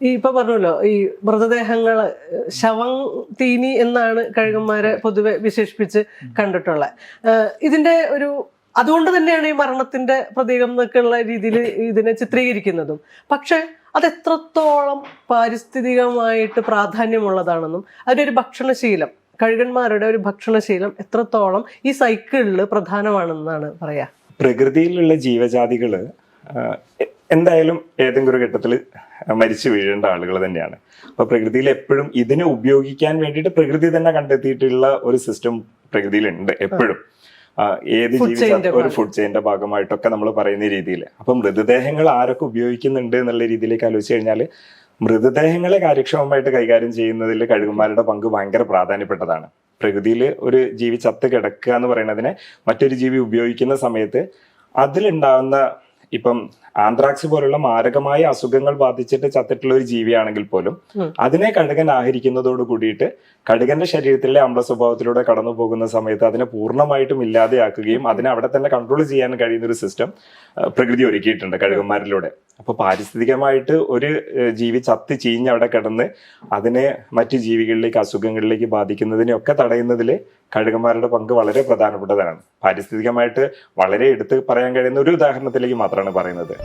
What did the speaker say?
ഇപ്പൊ പറഞ്ഞല്ലോ ഈ മൃതദേഹങ്ങള് ശവം തീനി എന്നാണ് കഴുകന്മാരെ പൊതുവെ വിശേഷിപ്പിച്ച് കണ്ടിട്ടുള്ളത്. ഇതിന്റെ ഒരു അതുകൊണ്ട് തന്നെയാണ് ഈ മരണത്തിന്റെ പ്രതീകം എന്നൊക്കെയുള്ള രീതിയിൽ ഇതിനെ ചിത്രീകരിക്കുന്നതും. പക്ഷെ അത് എത്രത്തോളം പാരിസ്ഥിതികമായിട്ട് പ്രാധാന്യമുള്ളതാണെന്നും അതിൻ്റെ ഒരു ഭക്ഷണശീലം, കഴുകന്മാരുടെ ഒരു ഭക്ഷണശീലം എത്രത്തോളം ഈ സൈക്കിളിൽ പ്രധാനമാണെന്നാണ് പറയാ. പ്രകൃതിയിലുള്ള ജീവജാതികള് എന്തായാലും ഏതെങ്കിലും ഒരു ഘട്ടത്തിൽ മരിച്ചു വീഴേണ്ട ആളുകൾ തന്നെയാണ്. അപ്പൊ പ്രകൃതിയിൽ എപ്പോഴും ഇതിനെ ഉപയോഗിക്കാൻ വേണ്ടിയിട്ട് പ്രകൃതി തന്നെ കണ്ടെത്തിയിട്ടുള്ള ഒരു സിസ്റ്റം പ്രകൃതിയിലുണ്ട് എപ്പോഴും. ഏത് ഒരു ഫുഡ് ചെയിന്റെ ഭാഗമായിട്ടൊക്കെ നമ്മൾ പറയുന്ന രീതിയിൽ. അപ്പൊ മൃതദേഹങ്ങൾ ആരൊക്കെ ഉപയോഗിക്കുന്നുണ്ട് എന്നുള്ള രീതിയിലേക്ക് ആലോചിച്ച് കഴിഞ്ഞാൽ മൃതദേഹങ്ങളെ കാര്യക്ഷമമായിട്ട് കൈകാര്യം ചെയ്യുന്നതിൽ കഴുകന്മാരുടെ പങ്ക് ഭയങ്കര പ്രാധാന്യപ്പെട്ടതാണ്. പ്രകൃതിയിൽ ഒരു ജീവി ചത്ത് കിടക്കുക എന്ന് പറയുന്നതിനെ മറ്റൊരു ജീവി ഉപയോഗിക്കുന്ന സമയത്ത് അതിലുണ്ടാവുന്ന ഇപ്പം ആന്ത്രാക്സ് പോലുള്ള മാരകമായ അസുഖങ്ങൾ ബാധിച്ചിട്ട് ചത്തിട്ടുള്ള ഒരു ജീവിയാണെങ്കിൽ പോലും അതിനെ കഴുകൻ ആഹരിക്കുന്നതോട് കൂടിയിട്ട് കഴുകന്റെ ശരീരത്തിലെ അമ്ല സ്വഭാവത്തിലൂടെ കടന്നു പോകുന്ന സമയത്ത് അതിനെ പൂർണ്ണമായിട്ടും ഇല്ലാതെയാക്കുകയും അതിനെ അവിടെ തന്നെ കൺട്രോൾ ചെയ്യാൻ കഴിയുന്ന ഒരു സിസ്റ്റം പ്രകൃതി ഒരുക്കിയിട്ടുണ്ട് കഴുകന്മാരിലൂടെ. അപ്പൊ പാരിസ്ഥിതികമായിട്ട് ഒരു ജീവി ചത്ത് ചീഞ്ഞ് അവിടെ കിടന്ന് അതിനെ മറ്റു ജീവികളിലേക്ക് അസുഖങ്ങളിലേക്ക് ബാധിക്കുന്നതിനെയൊക്കെ തടയുന്നതിൽ കഴുകന്മാരുടെ പങ്ക് വളരെ പ്രധാനപ്പെട്ടതാണ്. പാരിസ്ഥിതികമായിട്ട് വളരെ എടുത്ത് പറയാൻ കഴിയുന്ന ഒരു ഉദാഹരണത്തിലേക്ക് മാത്രമാണ് പറയുന്നത്.